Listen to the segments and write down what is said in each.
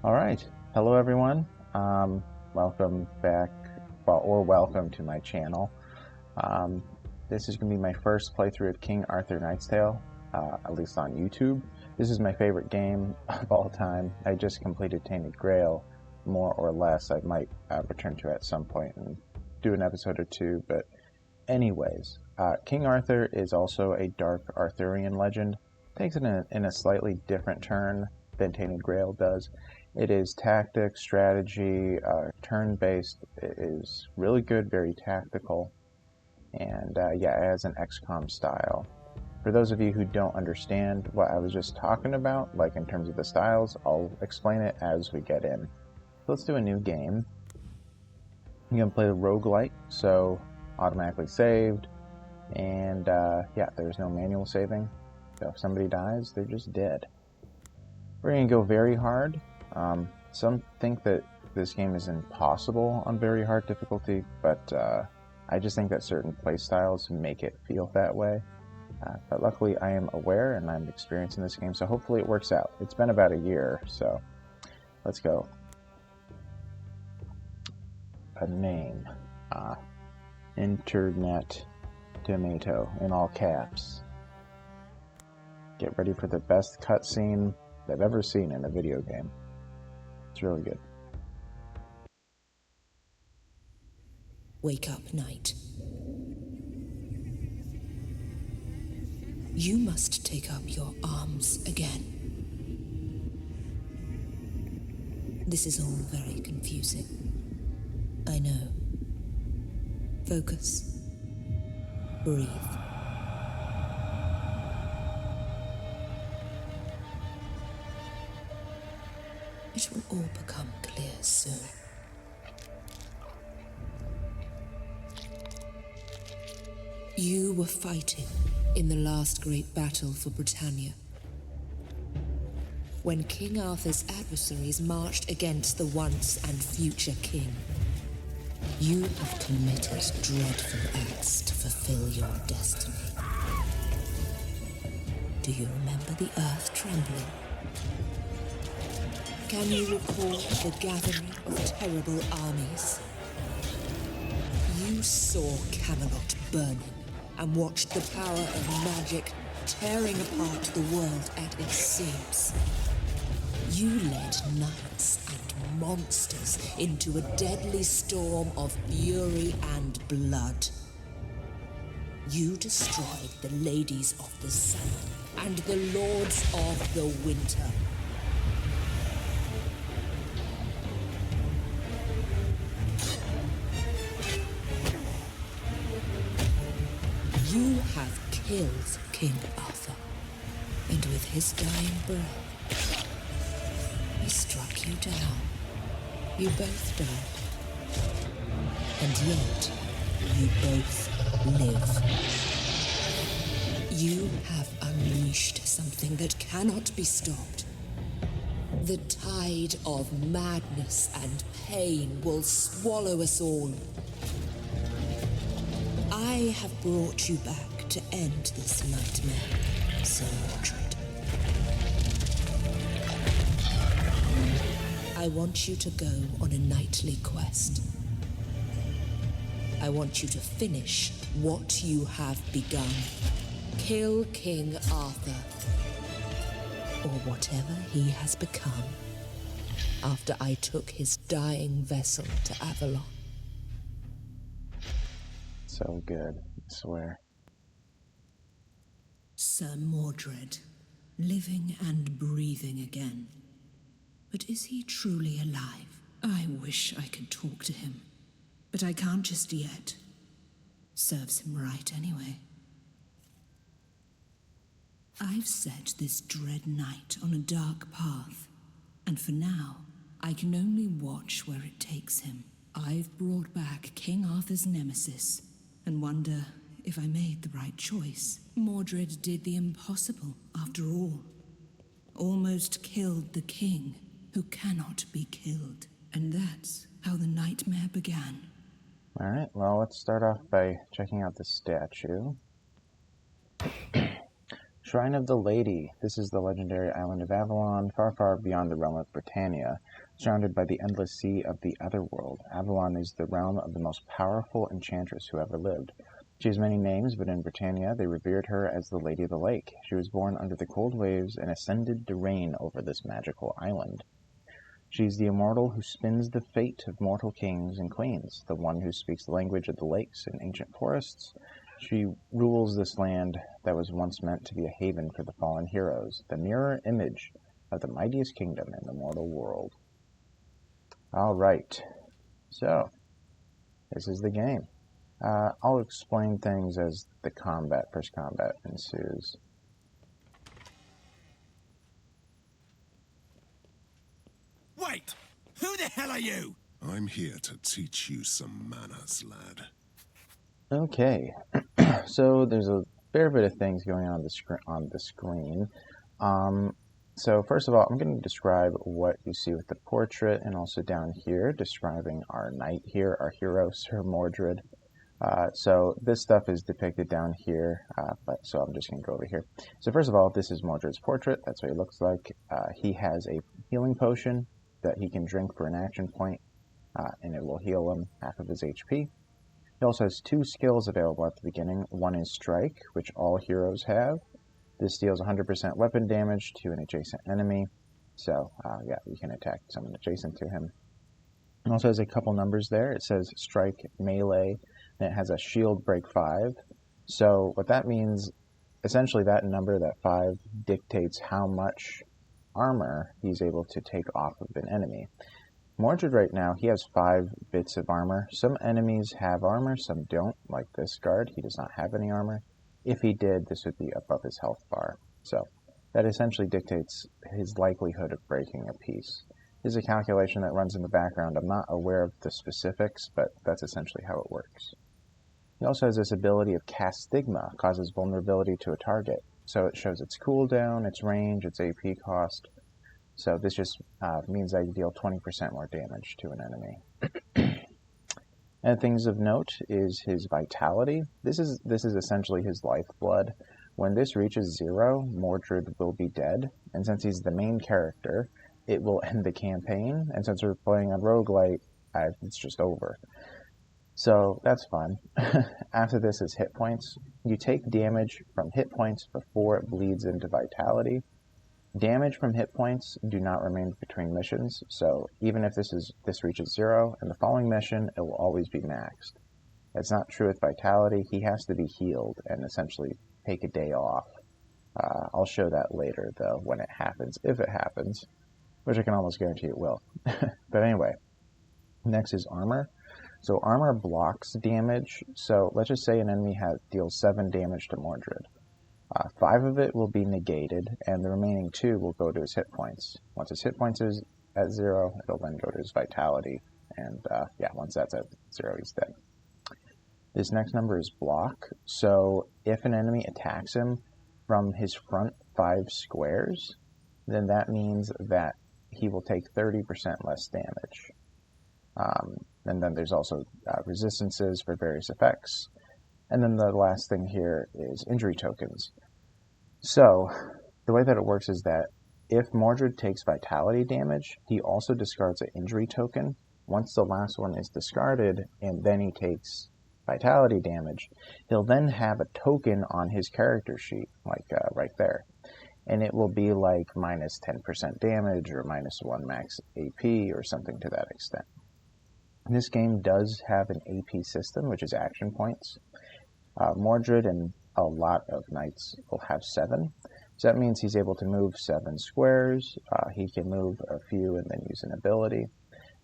Alright, hello everyone. Welcome back, welcome to my channel. This is going to be my first playthrough of King Arthur Knight's Tale, at least on YouTube. This is my favorite game of all time. I just completed Tainted Grail, more or less. I might return to it at some point and do an episode or two, but anyways. King Arthur is also a dark Arthurian legend. Takes it in a slightly different turn than Tainted Grail does. It is tactics, strategy, turn-based. It is really good, very tactical, and yeah, it has an XCOM style. For those of you who don't understand what I was just talking about, like in terms of the styles, I'll explain it as we get in. So let's do a new game. I'm going to play the roguelite, so automatically saved, and yeah, there's no manual saving, so if somebody dies, they're just dead. We're going to go very hard. Some think that this game is impossible on very hard difficulty, but I just think that certain playstyles make it feel that way. But luckily I am aware and I'm experienced in this game, so hopefully it works out. It's been about a year, so let's go. A name. Internet Tomato in all caps. Get ready for the best cutscene I've ever seen in a video game. It's really good. Wake up, Knight. You must take up your arms again. This is all very confusing. I know. Focus. Breathe. It will all become clear soon. You were fighting in the last great battle for Britannia. When King Arthur's adversaries marched against the once and future king. You have committed dreadful acts to fulfill your destiny. Do you remember the earth trembling? Can you recall the gathering of terrible armies? You saw Camelot burning and watched the power of magic tearing apart the world at its seams. You led knights and monsters into a deadly storm of fury and blood. You destroyed the ladies of the sun and the lords of the winter. You have killed King Arthur, and with his dying breath, he struck you down. You both died, and yet you both live. You have unleashed something that cannot be stopped. The tide of madness and pain will swallow us all. I have brought you back to end this nightmare, Sir Mordred. I want you to go on a knightly quest. I want you to finish what you have begun. Kill King Arthur, or whatever he has become, after I took his dying vessel to Avalon. So good, I swear. Sir Mordred, living and breathing again. But is he truly alive? I wish I could talk to him, but I can't just yet. Serves him right anyway. I've set this dread knight on a dark path, and for now, I can only watch where it takes him. I've brought back King Arthur's nemesis, and wonder if I made the right choice. Mordred did the impossible, after all. Almost killed the king, who cannot be killed. And that's how the nightmare began. Alright, well, let's start off by checking out the statue. Shrine of the Lady. This is the legendary island of Avalon, far, far beyond the realm of Britannia, surrounded by the endless sea of the Otherworld. Avalon is the realm of the most powerful enchantress who ever lived. She has many names, but in Britannia they revered her as the Lady of the Lake. She was born under the cold waves and ascended to reign over this magical island. She is the immortal who spins the fate of mortal kings and queens, the one who speaks the language of the lakes and ancient forests. She rules this land that was once meant to be a haven for the fallen heroes, the mirror image of the mightiest kingdom in the mortal world. Alright, so this is the game. I'll explain things as the first combat ensues. Wait! Who the hell are you? I'm here to teach you some manners, lad. Okay, so there's a fair bit of things going on the screen. So first of all, I'm going to describe what you see with the portrait, and also down here describing our knight here, our hero, Sir Mordred. So this stuff is depicted down here, so I'm just going to go over here. So first of all, this is Mordred's portrait. That's what he looks like. He has a healing potion that he can drink for an action point, and it will heal him half of his HP. He also has 2 skills available at the beginning. One is Strike, which all heroes have. This deals 100% weapon damage to an adjacent enemy. So, yeah, we can attack someone adjacent to him. It also has a couple numbers there. It says Strike Melee, and it has a Shield Break 5. So what that means, essentially that number, that 5, dictates how much armor he's able to take off of an enemy. Mordred right now, he has 5 bits of armor. Some enemies have armor, some don't, like this guard. He does not have any armor. If he did, this would be above his health bar. So that essentially dictates his likelihood of breaking a piece. There's a calculation that runs in the background. I'm not aware of the specifics, but that's essentially how it works. He also has this ability of Cast Stigma, causes vulnerability to a target. So it shows its cooldown, its range, its AP cost. So this just means that you deal 20% more damage to an enemy. And things of note is his vitality. This is essentially his lifeblood. When this reaches 0, Mordred will be dead. And since he's the main character, it will end the campaign. And since we're playing on Roguelite, it's just over. So that's fun. After this is hit points. You take damage from hit points before it bleeds into vitality. Damage from hit points do not remain between missions, so even if this reaches 0, in the following mission, it will always be maxed. That's not true with vitality. He has to be healed and essentially take a day off. I'll show that later, though, when it happens, if it happens, which I can almost guarantee it will. But anyway, next is armor. So armor blocks damage. So let's just say an enemy deals 7 damage to Mordred. 5 of it will be negated, and the remaining 2 will go to his hit points. Once his hit points is at 0, it'll then go to his vitality, and yeah, once that's at 0, he's dead. This next number is block, so if an enemy attacks him from his front 5 squares, then that means that he will take 30% less damage. And then there's also resistances for various effects. And then the last thing here is injury tokens. So the way that it works is that if Mordred takes vitality damage, he also discards an injury token. Once the last one is discarded and then he takes vitality damage, he'll then have a token on his character sheet, like right there. And it will be like minus 10% damage or minus 1 max AP or something to that extent. This game does have an AP system, which is action points. Mordred and a lot of knights will have 7. So that means he's able to move 7 squares. He can move a few and then use an ability.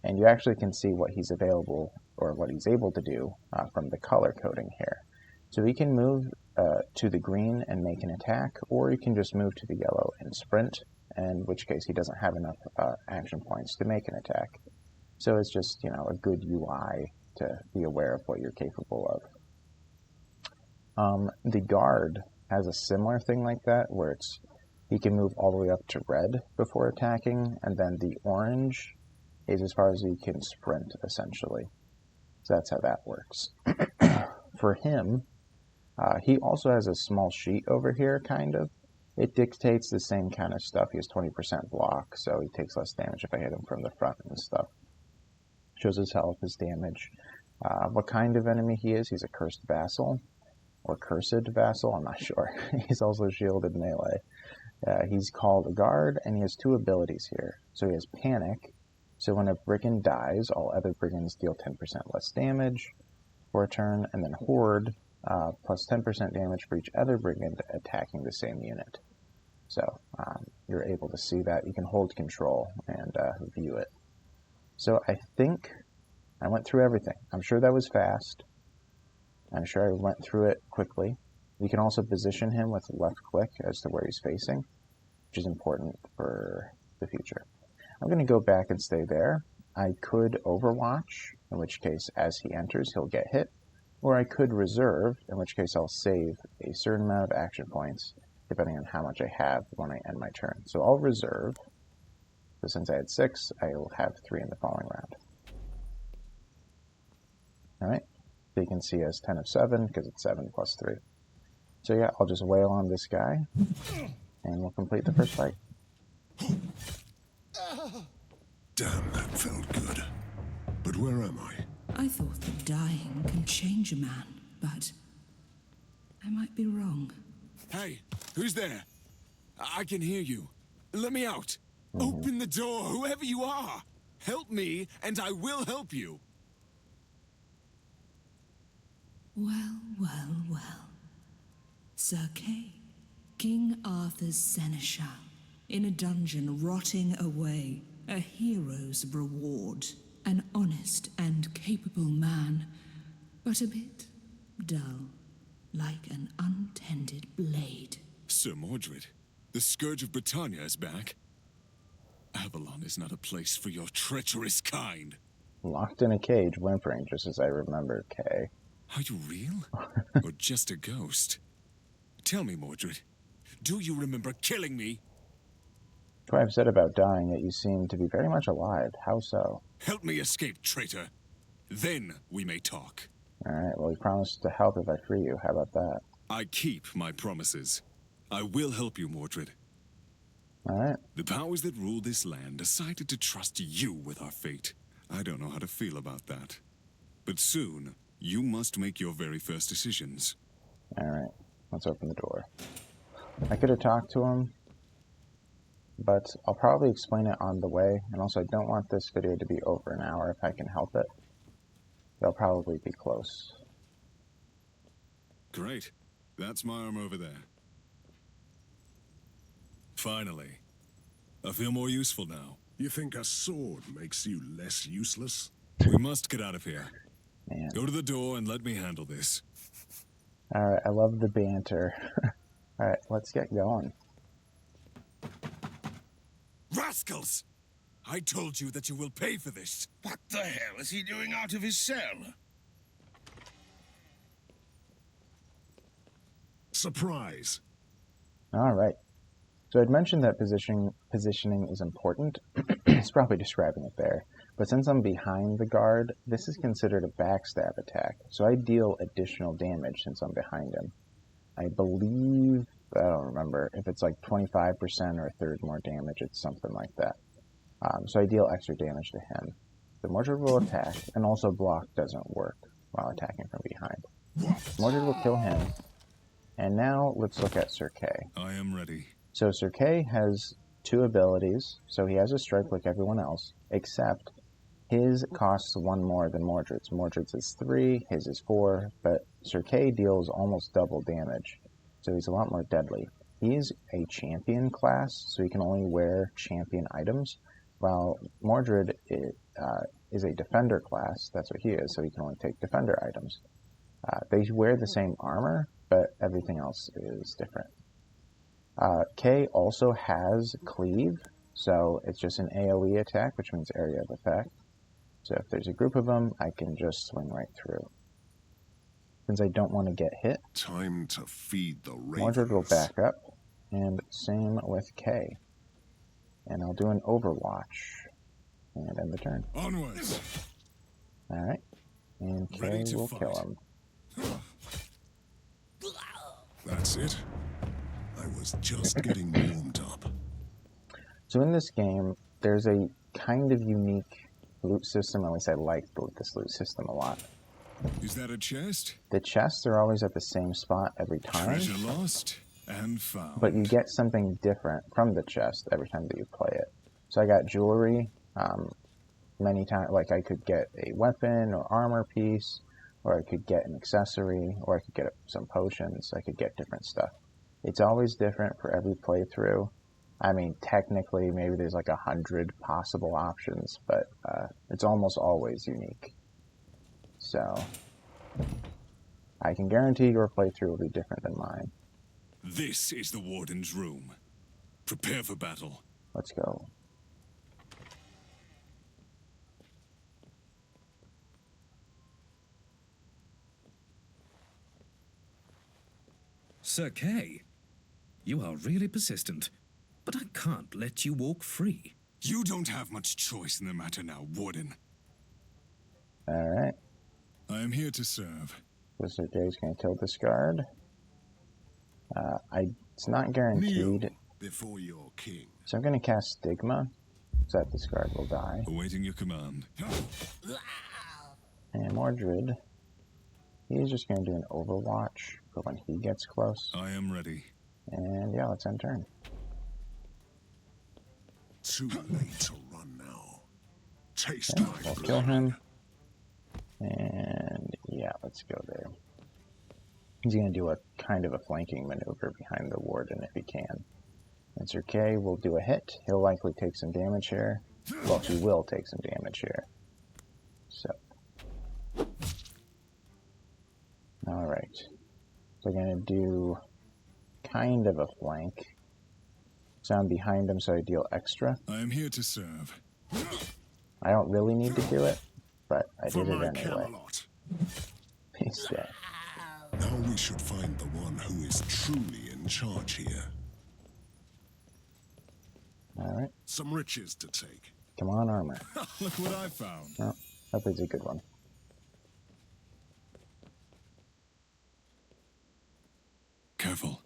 And you actually can see what he's available or what he's able to do from the color coding here. So he can move to the green and make an attack, or he can just move to the yellow and sprint, in which case he doesn't have enough action points to make an attack. So it's just, a good UI to be aware of what you're capable of. The guard has a similar thing like that, where he can move all the way up to red before attacking, and then the orange is as far as he can sprint, essentially. So that's how that works. For him, he also has a small sheet over here, kind of. it dictates the same kind of stuff. He has 20% block, so he takes less damage if I hit him from the front and stuff. Shows his health, his damage. What kind of enemy he is? He's a cursed vassal. Or cursed vassal, I'm not sure. He's also shielded melee. He's called a guard, and he has 2 abilities here. So he has Panic. So when a brigand dies, all other brigands deal 10% less damage for a turn. And then Horde, plus 10% damage for each other brigand attacking the same unit. So you're able to see that. You can hold control and view it. So I think I went through everything. I'm sure that was fast. I'm sure I went through it quickly. You can also position him with left click as to where he's facing, which is important for the future. I'm going to go back and stay there. I could overwatch, in which case as he enters he'll get hit, or I could reserve, in which case I'll save a certain amount of action points depending on how much I have when I end my turn. So I'll reserve. So since I had 6, I will have 3 in the following round. Alright. So you can see as 10 of 7, because it's 7 plus 3. So yeah, I'll just wail on this guy, and we'll complete the first fight. Damn, that felt good. But where am I? I thought that dying can change a man, but I might be wrong. Hey, who's there? I can hear you. Let me out. Open the door, whoever you are. Help me, and I will help you. Well, well, well. Sir Kay, King Arthur's seneschal, in a dungeon rotting away, a hero's reward. An honest and capable man, but a bit dull, like an untended blade. Sir Mordred, the Scourge of Britannia is back. Avalon is not a place for your treacherous kind. Locked in a cage, whimpering, just as I remember Kay. Are you real? Or just a ghost? Tell me, Mordred, do you remember killing me? What I've said about dying, yet you seem to be very much alive. How so? Help me escape, traitor. Then we may talk. Alright, well, you promised to help if I free you. How about that? I keep my promises. I will help you, Mordred. Alright. The powers that rule this land decided to trust you with our fate. I don't know how to feel about that. But soon, you must make your very first decisions. Alright, let's open the door. I could have talked to him, but I'll probably explain it on the way, and also I don't want this video to be over an hour if I can help it. They'll probably be close. Great. That's my arm over there. Finally. I feel more useful now. You think a sword makes you less useless? We must get out of here. Man. Go to the door and let me handle this. Alright, I love the banter. Alright, let's get going. Rascals! I told you that you will pay for this. What the hell is he doing out of his cell? Surprise! Alright. So I'd mentioned that positioning is important. It's probably describing it there. But since I'm behind the guard, this is considered a backstab attack. So I deal additional damage since I'm behind him. I believe, I don't remember, if it's like 25% or a third more damage, it's something like that. So I deal extra damage to him. The Mordred will attack, and also block doesn't work while attacking from behind. Mordred will kill him. And now let's look at Sir Kay. I am ready. So Sir Kay has 2 abilities, so he has a strike like everyone else, except his costs 1 more than Mordred's. Mordred's is 3, his is 4, but Sir Kay deals almost double damage, so he's a lot more deadly. He's a champion class, so he can only wear champion items, while Mordred is a defender class, that's what he is, so he can only take defender items. They wear the same armor, but everything else is different. Kay also has cleave, so it's just an AoE attack, which means area of effect. So if there's a group of them, I can just swing right through. Since I don't want to get hit, Time to feed the ravens. Mordred will back up, and same with Kay. And I'll do an overwatch, and end the turn. Onwards! Alright, and Kay Ready to will fight. kill him. That's it. I was just getting warmed up. So in this game, there's a kind of unique loot system. At least I like this loot system a lot. Is that a chest? The chests are always at the same spot every time. Treasure lost and found. But you get something different from the chest every time that you play it. So I got jewelry many times. Like I could get a weapon or armor piece, or I could get an accessory, or I could get some potions. I could get different stuff. It's always different for every playthrough. I mean, technically, maybe there's like 100 possible options, but it's almost always unique. So I can guarantee your playthrough will be different than mine. This is the Warden's room. Prepare for battle. Let's go. Sir Kay, you are really persistent, but I can't let you walk free. You don't have much choice in the matter now, Warden. Alright. I am here to serve. Sir Kay's going to kill this guard. It's not guaranteed. Kneel before your king. So I'm going to cast Stigma, so that this guard will die. Awaiting your command. And Mordred, he's just going to do an Overwatch for when he gets close. I am ready. And yeah, let's end turn. Too late to run now. Taste Okay, my we'll blood. kill him. And yeah, let's go there. He's going to do a kind of a flanking maneuver behind the Warden if he can. And Sir Kay will do a hit. He'll likely take some damage here. Well, he will take some damage here. So. Alright. So we're going to do kind of a flank. So I'm behind him, so I deal extra. I am here to serve. I don't really need to do it, but I For did it my anyway. Camelot. He's dead. Now we should find the one who is truly in charge here. Alright. Some riches to take. Come on, armor. Look what I found. Oh, that is a good one. Careful.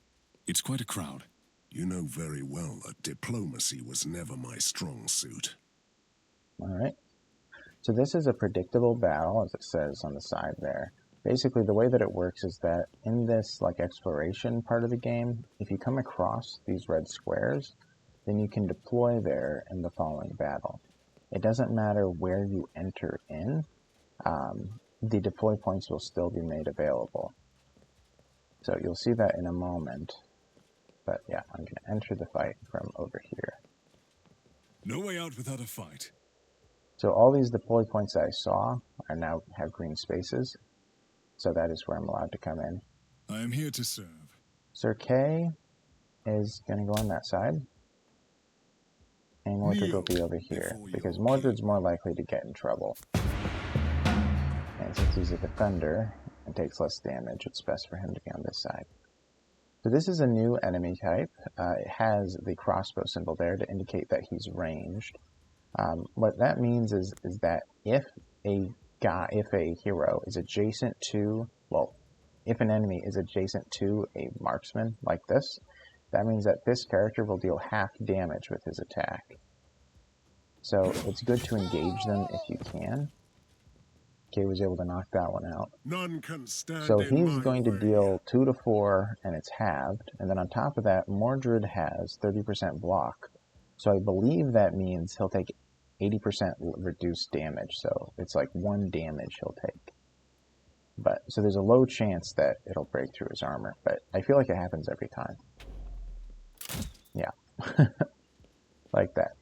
It's quite a crowd. You know very well that diplomacy was never my strong suit. Alright. So this is a predictable battle, as it says on the side there. Basically, the way that it works is that in this like exploration part of the game, if you come across these red squares, then you can deploy there in the following battle. It doesn't matter where you enter in, the deploy points will still be made available. So you'll see that in a moment. But yeah, I'm going to enter the fight from over here. No way out without a fight. So all these deploy points that I saw are now have green spaces. So that is where I'm allowed to come in. I am here to serve. Sir Kay is going to go on that side. And Mordred will be over here, because Mordred's more likely to get in trouble. And since he's a defender and takes less damage, it's best for him to be on this side. So this is a new enemy type. It has the crossbow symbol there to indicate that he's ranged. What that means is that if a hero is adjacent to, well, if an enemy is adjacent to a marksman like this, that means that this character will deal half damage with his attack. So it's good to engage them if you can. Kay was able to knock that one out. None can stand So in he's my going to way. deal 2 to 4, and it's halved. And then on top of that, Mordred has 30% block. So I believe that means he'll take 80% reduced damage. So it's like 1 damage he'll take. But so there's a low chance that it'll break through his armor. But I feel like it happens every time. Yeah. Like that.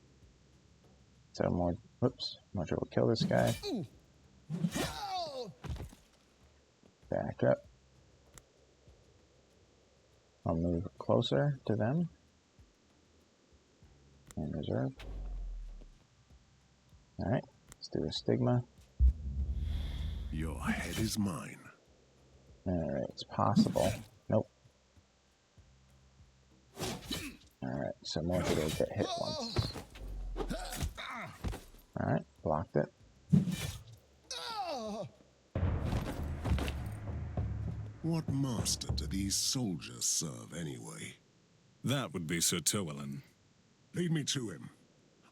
So Mordred will kill this guy. Back up. I'll move closer to them. And reserve. Alright, let's do a stigma. Your head is mine. Alright, it's possible. Nope. Alright, so Mordred will get hit once. Alright, blocked it. What master do these soldiers serve anyway? That would be Sir Tewelyn. Lead me to him.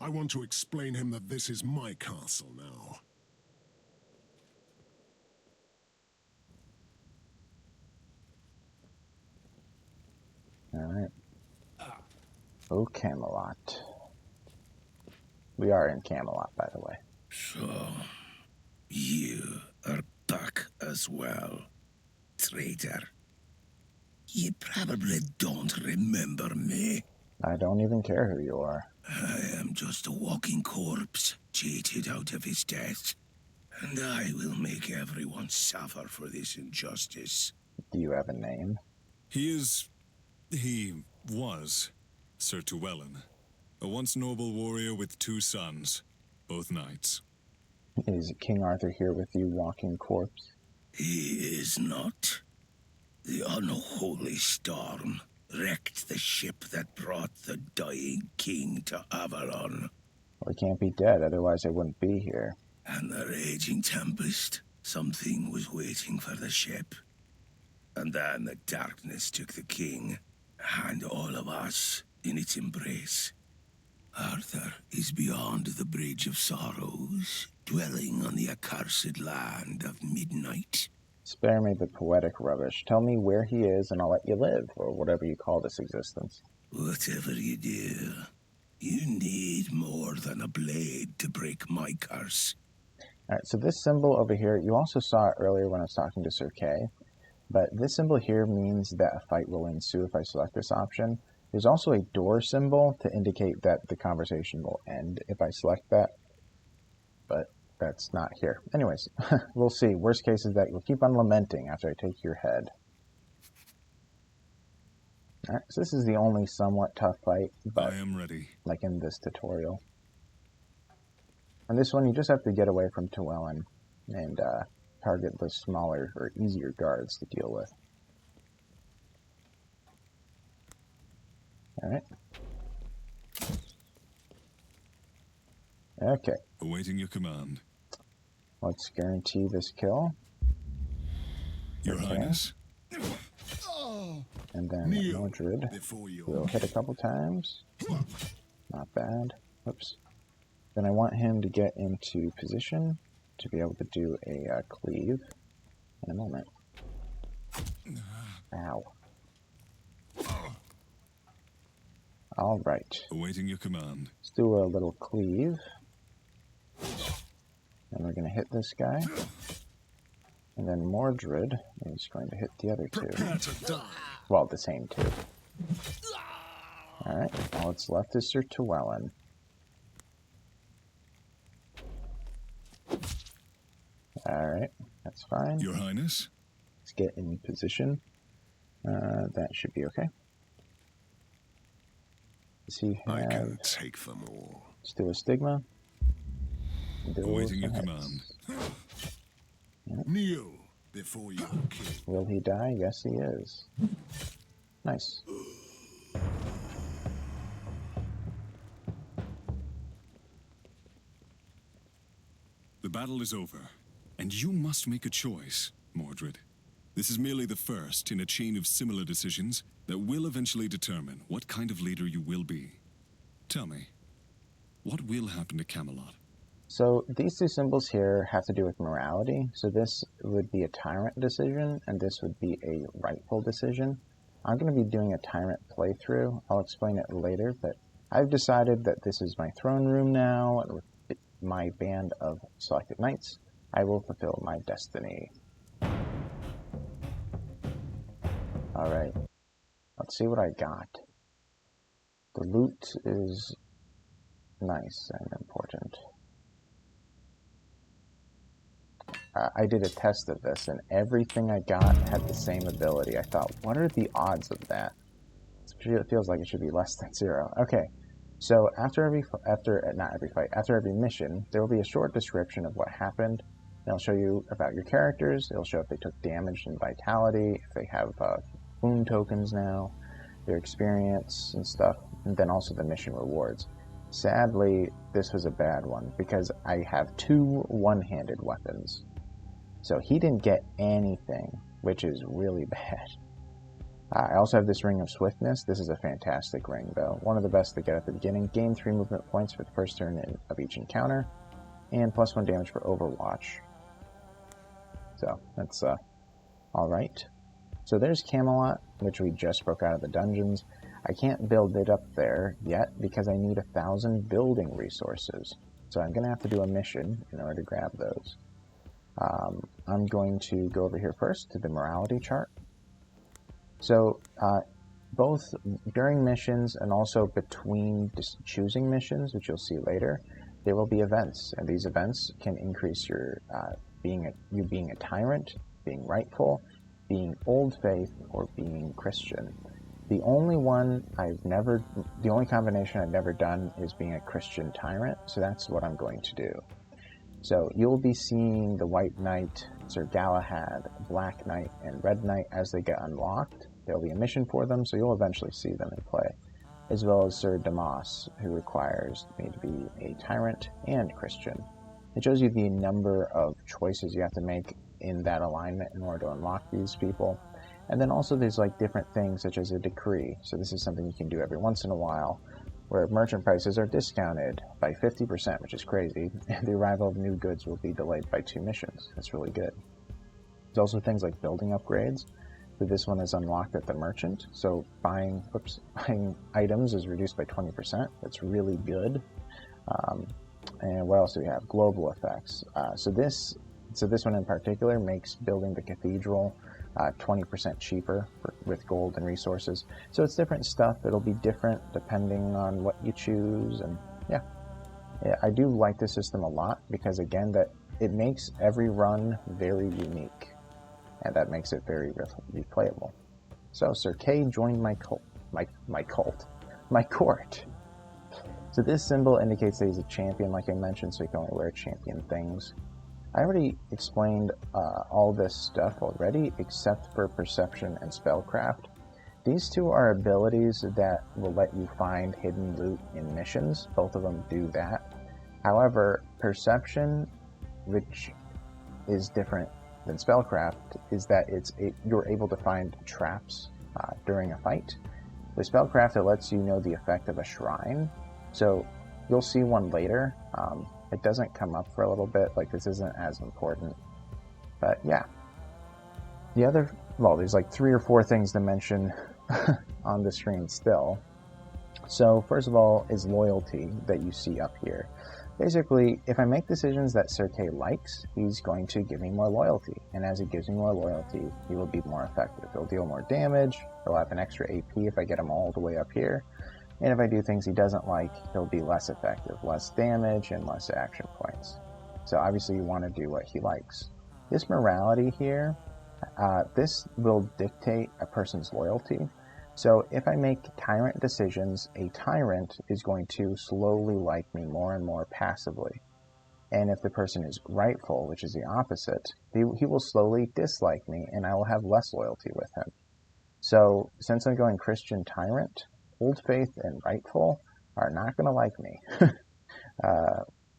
I want to explain him that this is my castle now. Alright. Oh, Camelot. We are in Camelot, by the way. So, you are back as well, traitor. You probably don't remember me. I don't even care who you are. I am just a walking corpse, cheated out of his death. And I will make everyone suffer for this injustice. Do you have a name? He was Sir Tewelyn, a once noble warrior with 2 sons, both knights. Is King Arthur here with you, walking corpse? He is not. The unholy storm wrecked the ship that brought the dying king to Avalon. Well, he can't be dead, otherwise I wouldn't be here. And the raging tempest, something was waiting for the ship. And then the darkness took the king, and all of us in its embrace. Arthur is beyond the Bridge of Sorrows, dwelling on the accursed land of midnight. Spare me the poetic rubbish. Tell me where he is and I'll let you live, or whatever you call this existence. Whatever you do, you need more than a blade to break my curse. Alright, so this symbol over here, you also saw it earlier when I was talking to Sir Kay, but this symbol here means that a fight will ensue if I select this option. There's also a door symbol to indicate that the conversation will end if I select that, but that's not here. Anyways, we'll see. Worst case is that you'll keep on lamenting after I take your head. Alright, so this is the only somewhat tough fight, but I am ready. like in this tutorial. And this one, you just have to get away from Tewelyn and target the smaller or easier guards to deal with. Alright. Okay. Awaiting your command. Let's guarantee this kill. Your Highness. And then Mordred will hit a couple times. Not bad. Oops. Then I want him to get into position to be able to do a cleave in a moment. Ow. Alright. Awaiting your command. Let's do a little cleave. And we're going to hit this guy. And then Mordred is going to hit the other 2. Well, the same 2. Alright, all that's left is Sir Tewelyn. Alright, that's fine. Your Highness. Let's get in position. That should be okay. Does he have... I can take them all. Let's do a stigma. Awaiting your command. Kneel before you kill. Will he die? Yes, he is. Nice. The battle is over, and you must make a choice, Mordred. This is merely the first in a chain of similar decisions that will eventually determine what kind of leader you will be. Tell me, what will happen to Camelot? So these 2 symbols here have to do with morality. So this would be a tyrant decision, and this would be a rightful decision. I'm going to be doing a tyrant playthrough. I'll explain it later, but I've decided that this is my throne room now, and with my band of selected knights, I will fulfill my destiny. Alright, let's see what I got. The loot is nice and important. I did a test of this, and everything I got had the same ability. I thought, what are the odds of that? It feels like it should be less than 0. Okay, so after every mission, there will be a short description of what happened. It'll show you about your characters. It'll show if they took damage and vitality, if they have wound tokens now, their experience and stuff, and then also the mission rewards. Sadly, this was a bad one because I have 2 one-handed weapons. So he didn't get anything, which is really bad. I also have this Ring of Swiftness. This is a fantastic ring, though. One of the best to get at the beginning. Gain 3 movement points for the first turn of each encounter, and +1 damage for Overwatch. So, that's alright. So there's Camelot, which we just broke out of the dungeons. I can't build it up there yet because I need 1,000 building resources. So I'm going to have to do a mission in order to grab those. I'm going to go over here first to the morality chart. So both during missions and also between choosing missions, which you'll see later, there will be events, and these events can increase your being a tyrant, being rightful, being old faith, or being Christian. The only combination I've never done is being a Christian tyrant, so that's what I'm going to do. So you'll be seeing the White Knight, Sir Galahad, Black Knight, and Red Knight as they get unlocked. There'll be a mission for them, so you'll eventually see them in play, as well as Sir Damas, who requires me to be a tyrant and Christian. It shows you the number of choices you have to make in that alignment in order to unlock these people. And then also there's like different things such as a decree. So this is something you can do every once in a while, where merchant prices are discounted by 50%, which is crazy, and the arrival of new goods will be delayed by 2 missions. That's really good. There's also things like building upgrades. So this one is unlocked at the merchant, so buying items is reduced by 20%. That's really good. And what else do we have? Global effects. So this one in particular makes building the cathedral 20% cheaper with gold and resources. So it's different stuff. It'll be different depending on what you choose, and yeah, I do like this system a lot because again, that it makes every run very unique, and that makes it very replayable. So Sir Kay joined my court. So this symbol indicates that he's a champion, like I mentioned, so he can only wear champion things. I already explained all this stuff already, except for Perception and Spellcraft. These two are abilities that will let you find hidden loot in missions. Both of them do that. However, Perception, which is different than Spellcraft, is that you're able to find traps during a fight. With Spellcraft, it lets you know the effect of a shrine. So you'll see one later. It doesn't come up for a little bit, like this isn't as important. But yeah. There's like 3 or 4 things to mention on the screen still. So first of all is loyalty that you see up here. Basically, if I make decisions that Sir Kay likes, he's going to give me more loyalty. And as he gives me more loyalty, he will be more effective. He'll deal more damage, he'll have an extra AP if I get him all the way up here. And if I do things he doesn't like, he'll be less effective, less damage, and less action points. So obviously you want to do what he likes. This morality here, this will dictate a person's loyalty. So if I make tyrant decisions, a tyrant is going to slowly like me more and more passively. And if the person is rightful, which is the opposite, he will slowly dislike me, and I will have less loyalty with him. So since I'm going Christian tyrant, Old Faith and Rightful are not going to like me.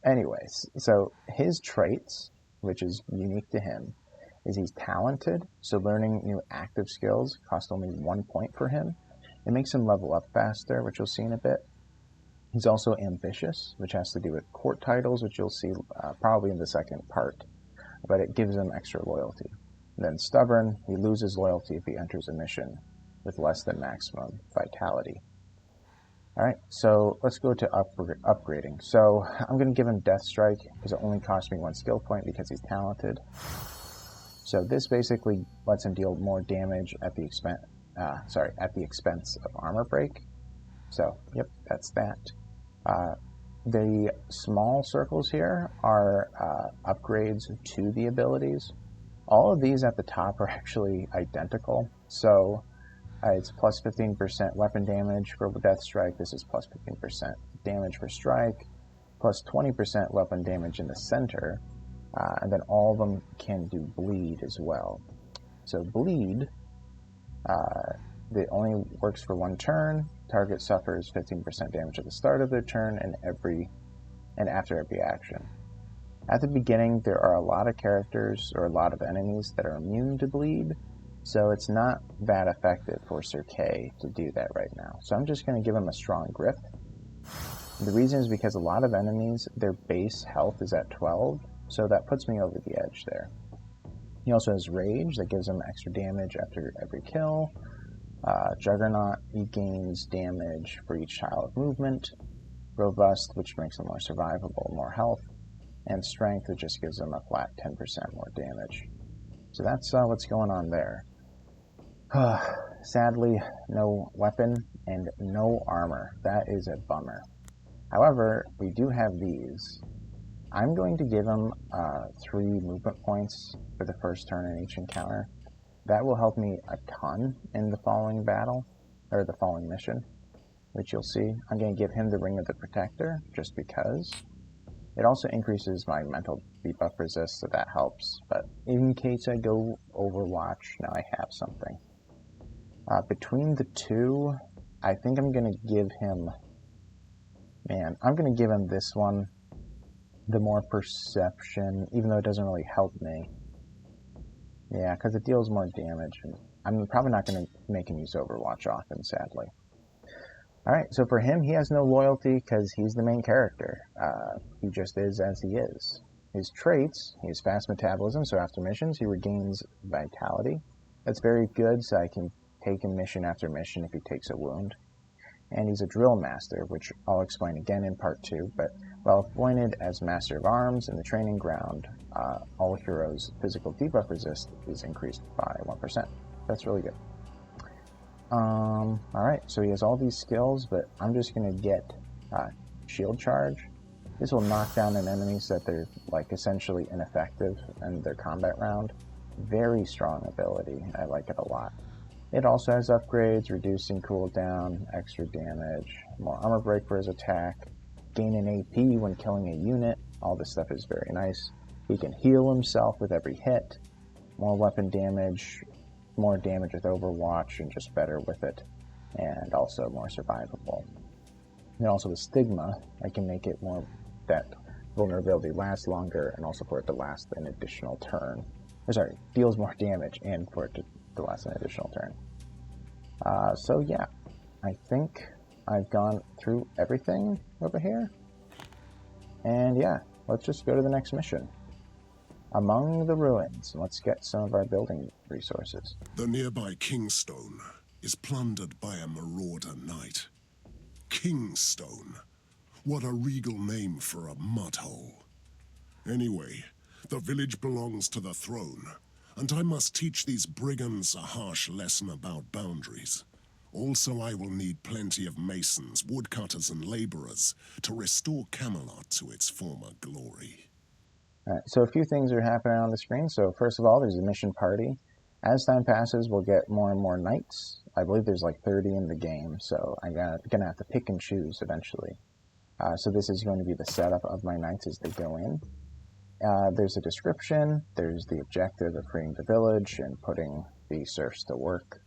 Anyways, so his traits, which is unique to him, is he's talented, so learning new active skills costs only 1 point for him. It makes him level up faster, which you'll see in a bit. He's also ambitious, which has to do with court titles, which you'll see probably in the second part, but it gives him extra loyalty. And then stubborn, he loses loyalty if he enters a mission with less than maximum vitality. Alright, so let's go to upgrading. So I'm going to give him Death Strike because it only costs me 1 skill point because he's talented. So this basically lets him deal more damage at the expense of armor break. So yep, that's that. The small circles here are upgrades to the abilities. All of these at the top are actually identical. So it's plus 15% weapon damage for Death Strike. This is plus 15% damage for Strike, plus 20% weapon damage in the center, and then all of them can do Bleed as well. So Bleed, it only works for 1 turn. Target suffers 15% damage at the start of their turn and after every action. At the beginning, there are a lot of characters or a lot of enemies that are immune to Bleed. So it's not that effective for Sir Kay to do that right now. So I'm just going to give him a strong grip. The reason is because a lot of enemies, their base health is at 12, so that puts me over the edge there. He also has Rage, that gives him extra damage after every kill. Juggernaut, he gains damage for each tile of movement. Robust, which makes him more survivable, more health. And Strength, which just gives him a flat 10% more damage. So that's what's going on there. Sadly, no weapon and no armor. That is a bummer. However, we do have these. I'm going to give him 3 movement points for the first turn in each encounter. That will help me a ton in the following battle, or the following mission, which you'll see. I'm going to give him the Ring of the Protector, just because. It also increases my mental debuff resist, so that helps. But in case I go Overwatch, now I have something. Between the two, I think I'm going to give him... Man, I'm going to give him this one, the more perception, even though it doesn't really help me. Yeah, because it deals more damage, and I'm probably not going to make him use Overwatch often, sadly. Alright, so for him, he has no loyalty because he's the main character. He just is as he is. His traits, he has fast metabolism, so after missions he regains vitality. That's very good, so I can take him mission after mission if he takes a wound. And he's a drill master, which I'll explain again in part 2, but while appointed as Master of Arms in the training ground, all heroes' physical debuff resist is increased by 1%. That's really good. Alright, so he has all these skills, but I'm just going to get Shield Charge. This will knock down an enemy so that they're like essentially ineffective in their combat round. Very strong ability. I like it a lot. It also has upgrades, reducing cooldown, extra damage, more armor break for his attack, gain an AP when killing a unit. All this stuff is very nice. He can heal himself with every hit, more weapon damage, more damage with Overwatch, and just better with it, and also more survivable. And also with Stigma, I can make it more that vulnerability lasts longer, and also for it to last an additional turn. Or sorry, deals more damage, and for it to last an additional turn. So yeah, I think I've gone through everything over here. And yeah, let's just go to the next mission. Among the ruins, let's get some of our building resources. The nearby Kingstone is plundered by a Marauder knight. Kingstone? What a regal name for a mudhole. Anyway, the village belongs to the throne, and I must teach these brigands a harsh lesson about boundaries. Also, I will need plenty of masons, woodcutters, and laborers to restore Camelot to its former glory. Alright, so a few things are happening on the screen. So first of all, there's a mission party. As time passes, we'll get more and more knights. I believe there's like 30 in the game, so I'm gonna have to pick and choose eventually. So this is going to be the setup of my knights as they go in. There's a description, there's the objective of freeing the village and putting the serfs to work.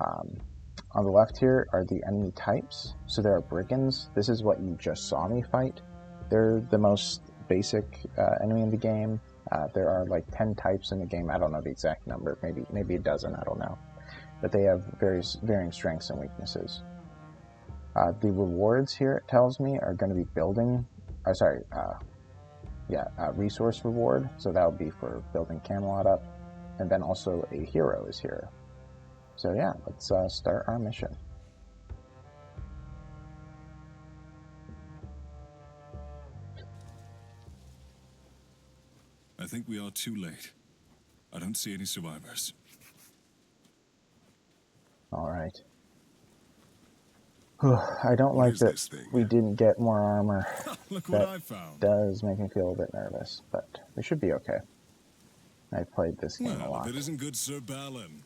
On the left here are the enemy types. So there are brigands. This is what you just saw me fight. They're the most basic enemy in the game. There are like 10 types in the game. I don't know the exact number, maybe a dozen, I don't know. But they have varying strengths and weaknesses. The rewards here, it tells me, are going to be building, resource reward. So that will be for building Camelot up. And then also a hero is here. So yeah, let's start our mission. I think we are too late. I don't see any survivors. Alright. I don't like that we didn't get more armor. Look what I found. Does make me feel a bit nervous, but we should be okay. I've played this game a lot. If it isn't good Sir Balin.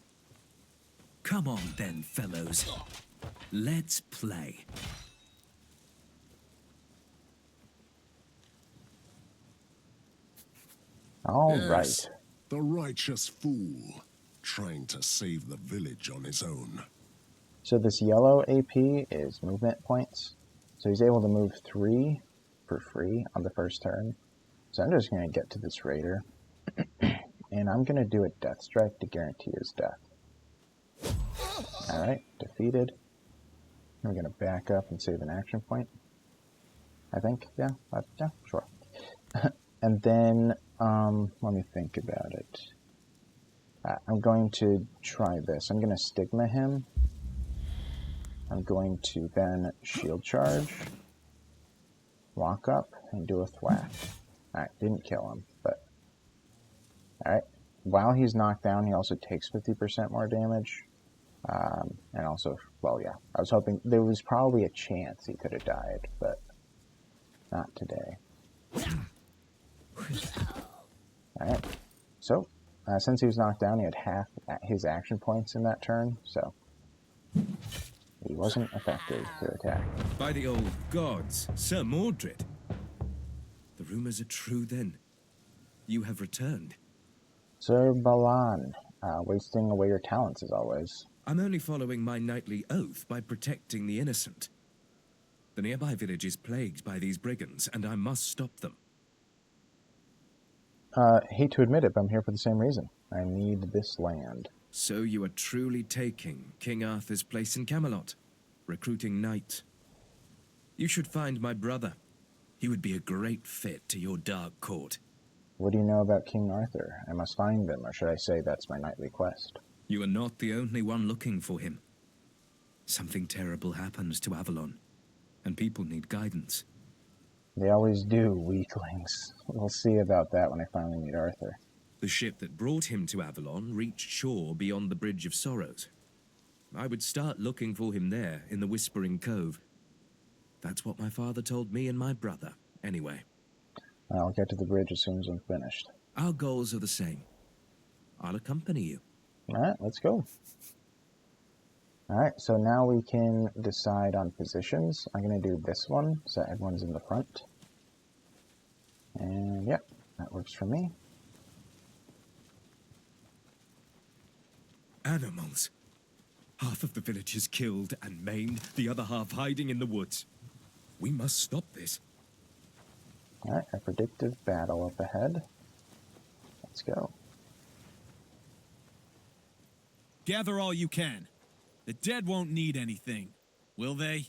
Come on then, fellows. Let's play. Alright. Yes, the righteous fool, trying to save the village on his own. So this yellow AP is movement points. So he's able to move 3 for free on the first turn. So I'm just going to get to this raider. And I'm going to do a death strike to guarantee his death. Alright, defeated. We're going to back up and save an action point. I think, yeah, sure. And then, let me think about it. I'm going to try this. I'm going to Stigma him. I'm going to then Shield Charge, walk up, and do a thwack. Alright, didn't kill him, but... Alright, while he's knocked down, he also takes 50% more damage. And also, well, yeah, I was hoping there was probably a chance he could have died, but not today. Alright, so, since he was knocked down, he had half his action points in that turn, so he wasn't effective to attack. By the old gods, Sir Mordred. The rumors are true then. You have returned. Sir Balan, wasting away your talents as always. I'm only following my knightly oath by protecting the innocent. The nearby village is plagued by these brigands, and I must stop them. Hate to admit it, but I'm here for the same reason. I need this land. So you are truly taking King Arthur's place in Camelot, recruiting knights. You should find my brother. He would be a great fit to your dark court. What do you know about King Arthur? I must find him, or should I say that's my nightly quest? You are not the only one looking for him. Something terrible happens to Avalon, and people need guidance. They always do, weaklings. We'll see about that when I finally meet Arthur. The ship that brought him to Avalon reached shore beyond the Bridge of Sorrows. I would start looking for him there, in the Whispering Cove. That's what my father told me and my brother, anyway. I'll get to the bridge as soon as I'm finished. Our goals are the same. I'll accompany you. Alright, let's go. Alright, so now we can decide on positions. I'm going to do this one, so everyone's in the front. And yep, that works for me. Animals. Half of the village is killed and maimed, the other half hiding in the woods. We must stop this. Alright, a predictive battle up ahead. Let's go. Gather all you can. The dead won't need anything, will they?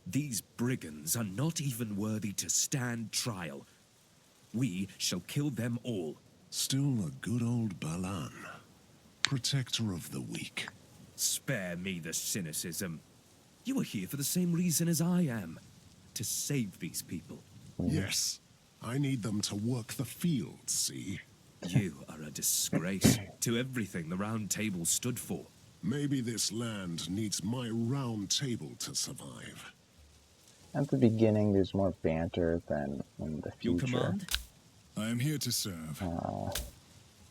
These brigands are not even worthy to stand trial. We shall kill them all. Still a good old Balan, protector of the weak. Spare me the cynicism. You are here for the same reason as I am. To save these people. Yes, I need them to work the fields, see? You are a disgrace to everything the Round Table stood for. Maybe this land needs my round table to survive. At the beginning, there's more banter than in the Your future. command? I am here to serve.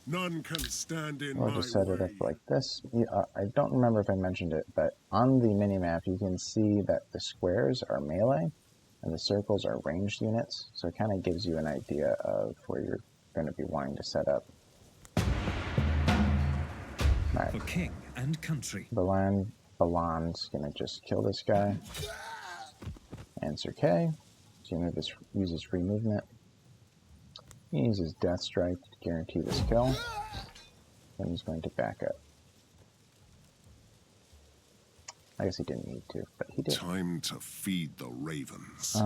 None can stand in We'll my just set way. it up like this. I don't remember if I mentioned it, but on the minimap, you can see that the squares are melee, and the circles are ranged units, so it kind of gives you an idea of where you're going to be wanting to set up. Alright, For king and country. Balan's going to just kill this guy. And Sir Kay, so you use his free movement. He uses Death Strike to guarantee this kill. Then he's going to back up. I guess he didn't need to, but he did. Time to feed the ravens.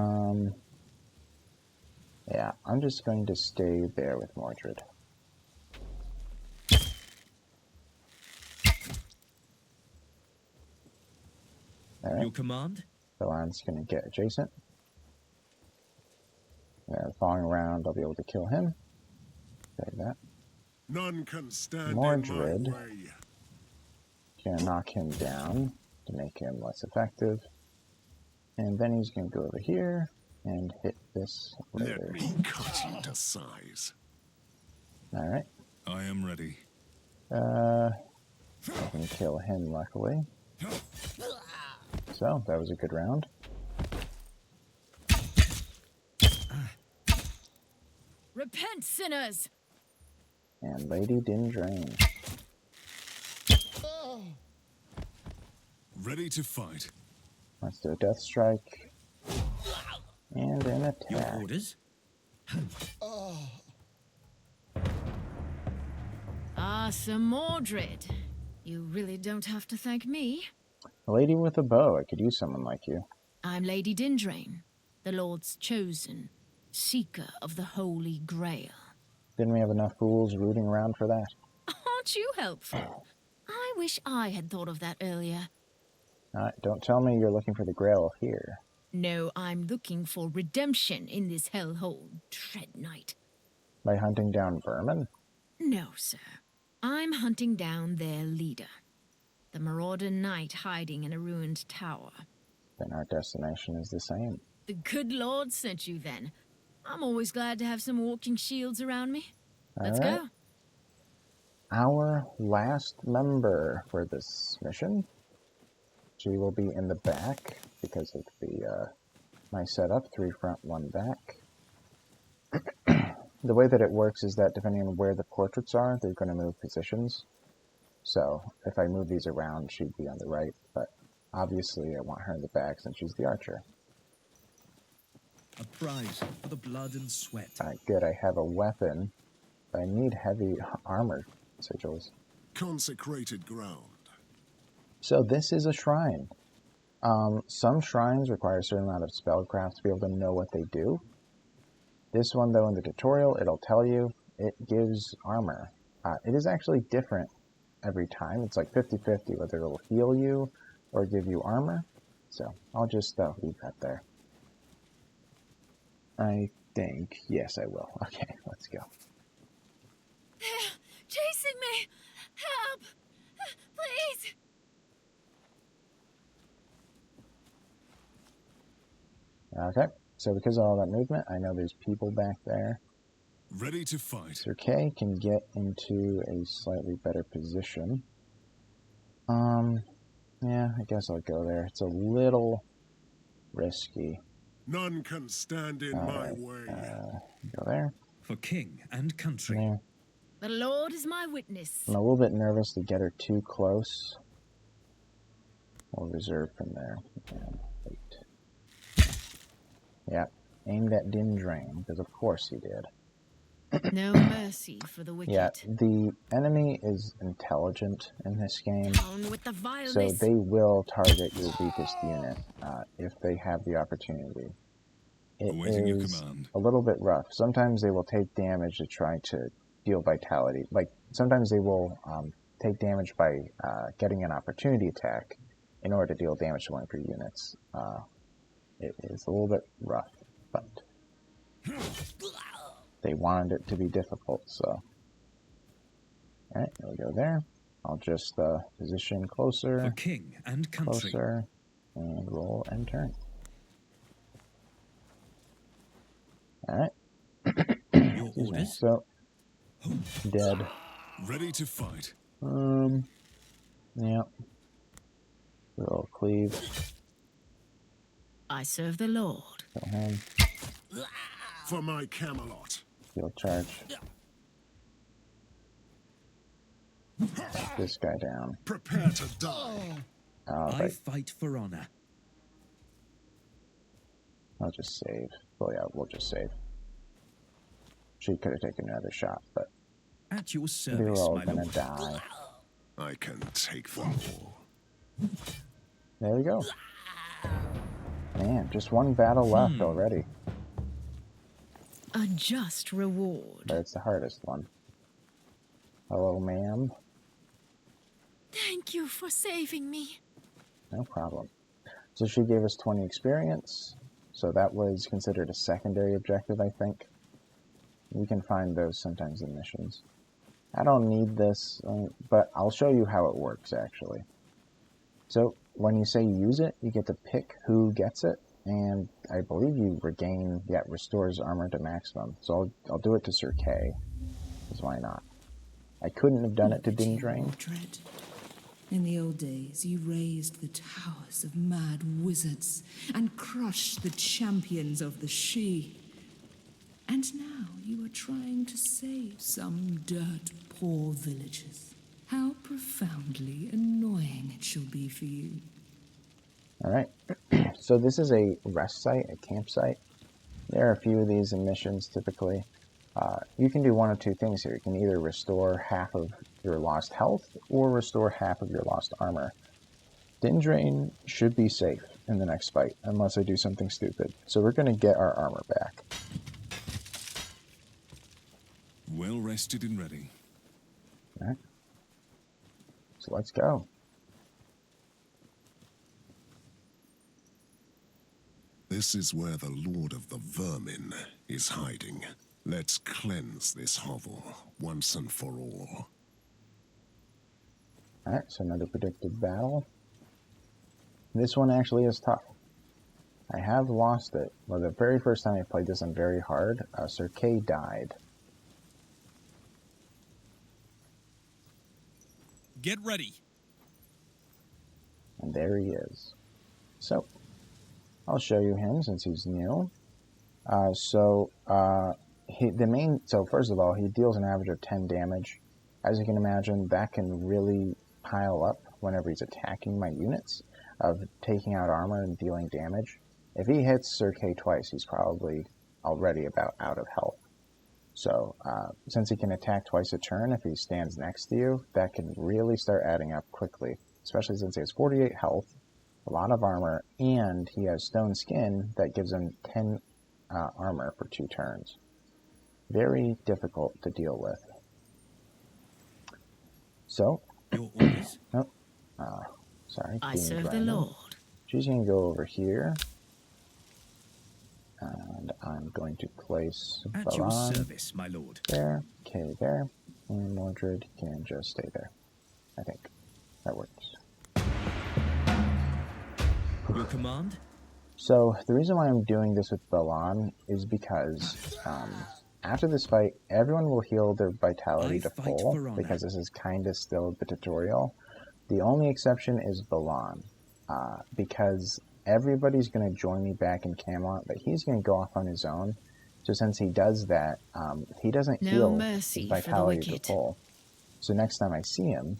Yeah, I'm just going to stay there with Mordred. Alright, Your command? Balan's going to get adjacent. Following around, I'll be able to kill him. Save that. None can stand Mordred. in my way. Gonna knock him down to make him less effective. And then he's gonna go over here and hit this Let later. me cut you to size. Alright. I am ready. I can kill him, luckily. So, that was a good round. Repent, sinners! And Lady Dindraine. Ready to fight. Let's do a Death Strike. And an Your attack. orders? Ah, Sir Mordred. You really don't have to thank me. A lady with a bow. I could use someone like you. I'm Lady Dindraine, the Lord's chosen, seeker of the Holy Grail. Didn't we have enough fools rooting around for that? Aren't you helpful? I wish I had thought of that earlier. Don't tell me you're looking for the Grail here. No, I'm looking for redemption in this hellhole dread night. By hunting down vermin? No, sir. I'm hunting down their leader. The Marauder knight hiding in a ruined tower. Then our destination is the same. The good Lord sent you then. I'm always glad to have some walking shields around me. Let's go. Our last member for this mission. She will be in the back because of the my setup, 3 front, 1 back. The way that it works is that depending on where the portraits are, they're going to move positions. So if I move these around, she'd be on the right, but obviously I want her in the back since she's the archer. A prize for the blood and sweat. Good, I have a weapon, but I need heavy armor sigils. Consecrated ground. So this is a shrine. Some shrines require a certain amount of spellcraft to be able to know what they do. This one, though, in the tutorial, it'll tell you it gives armor. It is actually different every time. It's like 50-50 whether it'll heal you or give you armor. So I'll just leave that there. I think, yes, I will. Okay, let's go. They're chasing me! Help! Please! Okay, so because of all that movement, I know there's people back there. Ready to fight. Sir Kay can get into a slightly better position. Yeah, I guess I'll go there. It's a little risky. None can stand in my way. Go there. For king and country. Yeah. The Lord is my witness. I'm a little bit nervous to get her too close. We'll reserve from there. And wait. Yeah, aimed at Dindraine, because of course he did. No mercy for the wicked. Yeah, the enemy is intelligent in this game, Down with the vileness. so they will target your weakest unit if they have the opportunity. It Awaiting your is command. a little bit rough. Sometimes they will take damage to try to deal vitality. Like, sometimes they will take damage by getting an opportunity attack in order to deal damage to one of your units. It is a little bit rough, but they wanted it to be difficult, so. Alright, here we go there. I'll just position closer, For king and country. closer, and roll and turn. Alright. Your orders? So, dead. Ready to fight. Yeah. Little cleave. I serve the Lord. Kill him. For my Camelot. Field charge. Take this guy down. Prepare to die. I fight for honor. I'll just save. Well, yeah, we'll just save. She could have taken another shot, but At your they're service, all my gonna lord. die. I can take them all. There we go. Man, just one battle left already. A just reward. But it's the hardest one. Hello, ma'am. Thank you for saving me. No problem. So she gave us 20 experience. So that was considered a secondary objective, I think. You can find those sometimes in missions. I don't need this, but I'll show you how it works, actually. So when you say use it, you get to pick who gets it, and I believe you regain, restores armor to maximum. So I'll do it to Sir Kay, because why not? I couldn't have done it to Dindraine. Mordred. In the old days, you raised the towers of mad wizards and crushed the champions of the She. And now you are trying to save some dirt-poor villagers. How profoundly annoying it shall be for you. Alright, so this is a rest site, a campsite. There are a few of these in missions typically. You can do one of two things here. You can either restore half of your lost health or restore half of your lost armor. Dindraine should be safe in the next fight, unless I do something stupid. So we're going to get our armor back. Well rested and ready. Alright. So let's go. This is where the Lord of the Vermin is hiding. Let's cleanse this hovel once and for all. Alright, so another predicted battle. This one actually is tough. I have lost it. Well, the very first time I played this on very hard, Sir Kay died. Get ready. And there he is. So, I'll show you him since he's new. So first of all, he deals an average of 10 damage. As you can imagine, that can really pile up whenever he's attacking my units, of taking out armor and dealing damage. If he hits Sir Kay twice, he's probably already about out of health. So, since he can attack twice a turn if he stands next to you, that can really start adding up quickly, especially since he has 48 health, a lot of armor, and he has stone skin that gives him 10 armor for 2 turns. Very difficult to deal with. So, Your orders? sorry. I serve the Lord. She's going to go over here. And I'm going to place At your Avalon service, my lord. there, Kay there, and Mordred can just stay there. I think that works. Your command? So, the reason why I'm doing this with Avalon is because after this fight, everyone will heal their vitality to full, because this is kind of still the tutorial. The only exception is Avalon, because everybody's going to join me back in Camelot, but he's going to go off on his own. So since he does that, he doesn't heal his vitality to full. So next time I see him,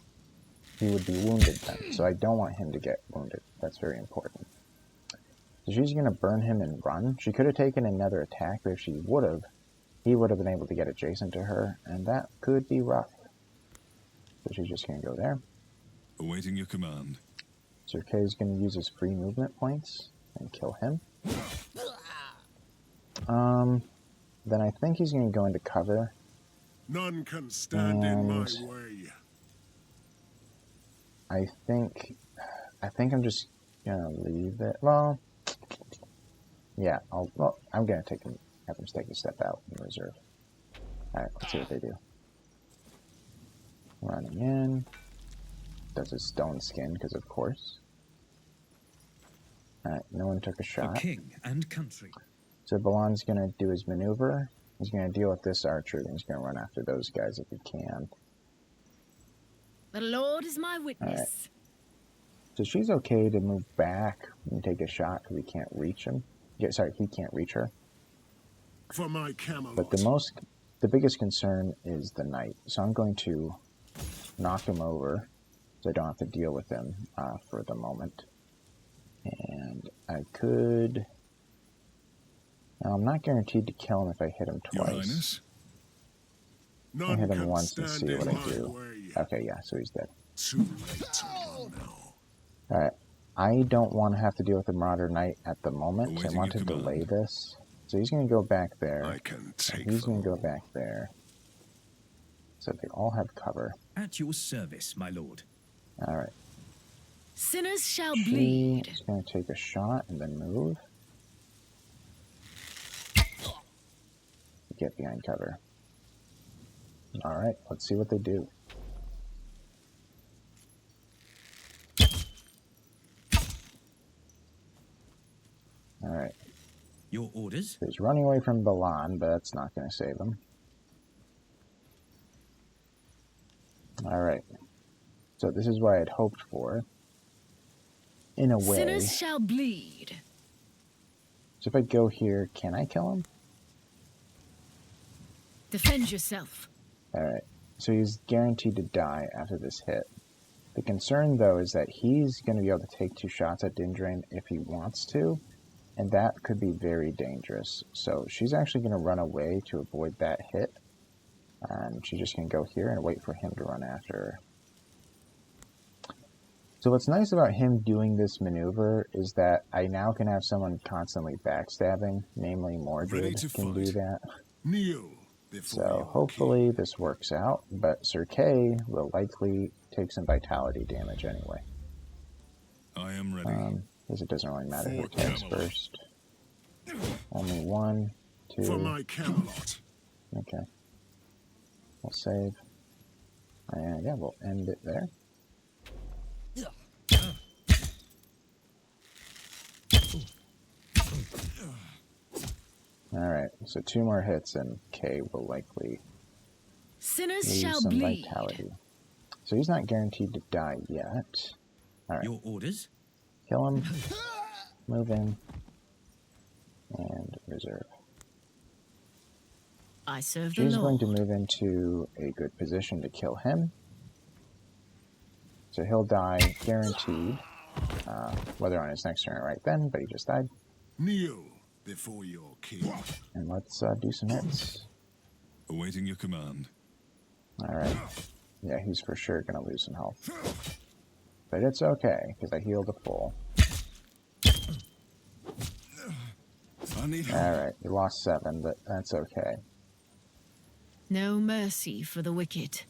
he would be wounded then. So I don't want him to get wounded. That's very important. So she's going to burn him and run. She could have taken another attack, but if she would have, he would have been able to get adjacent to her, and that could be rough. So she's just going to go there. Awaiting your command. Sir Kay is going to use his free movement points and kill him. Then I think he's going to go into cover. None can stand in my way. I think I'm just going to leave it. Well, yeah, I'm going to have him take a step out in reserve. Alright, let's see what they do. Running in. Does his stone skin, because of course. Alright, no one took a shot. For king and country. So Avalon's going to do his maneuver. He's going to deal with this archer, then he's going to run after those guys if he can. The Lord is my witness. Right. So she's okay to move back and take a shot because he can't reach him. He can't reach her. For my Camelot. But the biggest concern is the knight. So I'm going to knock him over so I don't have to deal with him for the moment. And I could... Now, I'm not guaranteed to kill him if I hit him twice. Your Highness? I'll hit him once and see what I do. Okay, yeah, so he's dead. Too late to run now. Alright, I don't want to have to deal with the Marauder Knight at the moment. Awaiting I want to your command. delay this. So he's going to go back there. I can take He's going to them. go back there. So they all have cover. At your service, my lord. Alright. Sinners shall bleed. She's going to take a shot and then move. Get behind cover. Alright, let's see what they do. Alright. Your orders? He's running away from Avalon, but that's not going to save him. Alright. So this is what I had hoped for. In a way. Sinners shall bleed. So if I go here, can I kill him? Defend yourself. Alright. So he's guaranteed to die after this hit. The concern, though, is that he's going to be able to take 2 shots at Dindraine if he wants to. and that could be very dangerous. So she's actually going to run away to avoid that hit. She's just going to go here and wait for him to run after her. So what's nice about him doing this maneuver is that I now can have someone constantly backstabbing, namely Mordred can do that. Kneel. So hopefully this works out, but Sir Kay will likely take some vitality damage anyway. I am ready. Because it doesn't really matter who For attacks Camelot. first. Only 1, 2. For my Camelot. Okay. We'll save. And yeah, we'll end it there. Alright, so 2 more hits and Kay will likely Sinners lose shall some bleed. vitality. So he's not guaranteed to die yet. Alright, Your orders? kill him, move in, and reserve. I serve the She's going Lord. to move into a good position to kill him. So he'll die guaranteed, whether on his next turn or right then, but he just died. Kneel before your king. And let's do some hits. Awaiting your command. Alright. Yeah, he's for sure going to lose some health. But it's okay, because I healed a full. I need help. Alright, he lost 7, but that's okay. No mercy for the wicked.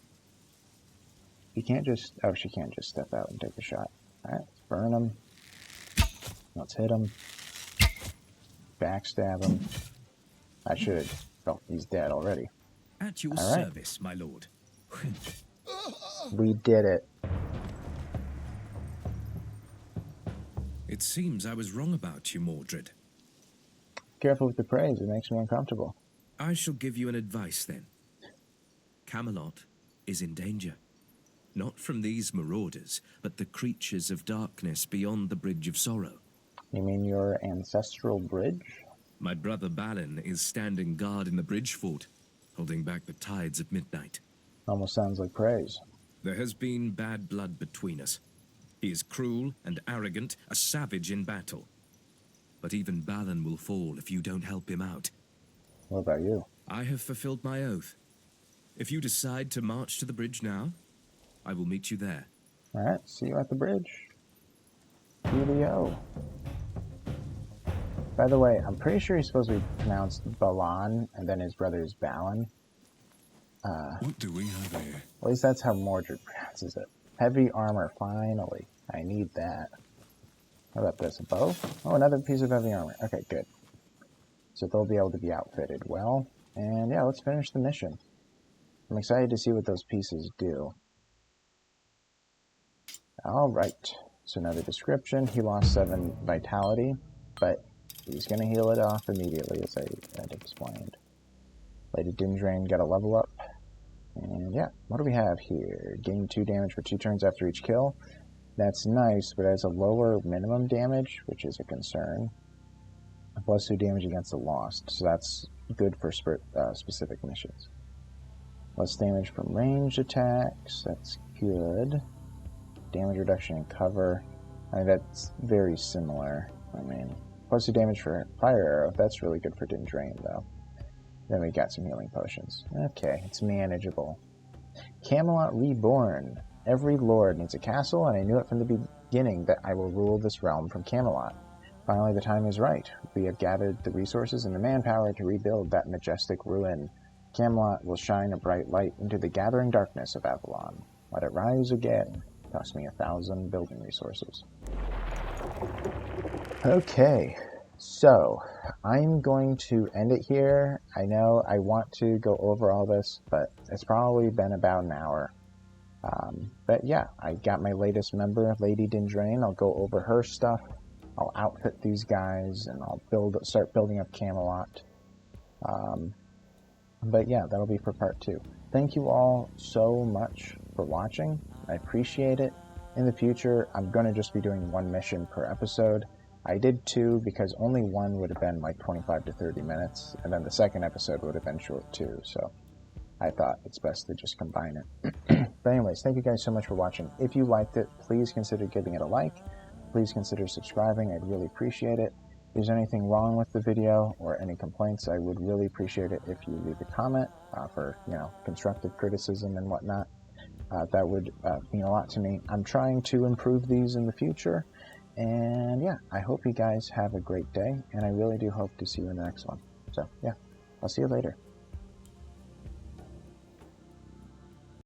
He can't just... Oh, she can't just step out and take a shot. Alright, let's burn him. Let's hit him. Backstab him. I should... Oh, he's dead already. At your All right. service, my lord. We did it. It seems I was wrong about you, Mordred. Careful with the praise, it makes me uncomfortable. I shall give you an advice then. Camelot is in danger. Not from these marauders, but the creatures of darkness beyond the Bridge of Sorrow. You mean your ancestral bridge? My brother Balin is standing guard in the bridge fort, holding back the tides of midnight. Almost sounds like praise. There has been bad blood between us. He is cruel and arrogant, a savage in battle. But even Balin will fall if you don't help him out. What about you? I have fulfilled my oath. If you decide to march to the bridge now, I will meet you there. Alright, see you at the bridge. v2.0. By the way, I'm pretty sure he's supposed to be pronounced Balan, and then his brother is Balin. What do we have here? At least that's how Mordred pronounces it. Heavy armor, finally. I need that. How about this? A bow? Oh, another piece of heavy armor. Okay, good. So they'll be able to be outfitted well. And yeah, let's finish the mission. I'm excited to see what those pieces do. Alright. So another description. He lost 7 vitality, but he's going to heal it off immediately, as I had explained. Lady Dindraine got a level up. And yeah, what do we have here? Gain 2 damage for 2 turns after each kill. That's nice, but it has a lower minimum damage, which is a concern. Plus 2 damage against the lost, so that's good for specific missions. Less damage from ranged attacks, that's good. Damage reduction and cover, I mean, that's very similar. I mean, plus 2 damage for fire arrow, that's really good for Dindraine, though. Then we got some healing potions. Okay, it's manageable. Camelot Reborn. Every lord needs a castle, and I knew it from the beginning that I will rule this realm from Camelot. Finally, the time is right. We have gathered the resources and the manpower to rebuild that majestic ruin. Camelot will shine a bright light into the gathering darkness of Avalon. Let it rise again. Cost me 1,000 building resources. Okay, so I'm going to end it here. I know I want to go over all this, but it's probably been about an hour. But yeah, I got my latest member, Lady Dindraine. I'll go over her stuff. I'll outfit these guys, and I'll start building up Camelot. But yeah, that'll be for part 2. Thank you all so much for watching. I appreciate it. In the future, I'm going to just be doing 1 mission per episode. I did 2 because only 1 would have been like 25 to 30 minutes, and then the second episode would have been short too, so I thought it's best to just combine it. But anyways, thank you guys so much for watching. If you liked it, please consider giving it a like. Please consider subscribing. I'd really appreciate it. there's anything wrong with the video or any complaints, I would really appreciate it if you leave a comment for, constructive criticism and whatnot. That would mean a lot to me. I'm trying to improve these in the future. And yeah, I hope you guys have a great day, and I really do hope to see you in the next one. So yeah, I'll see you later.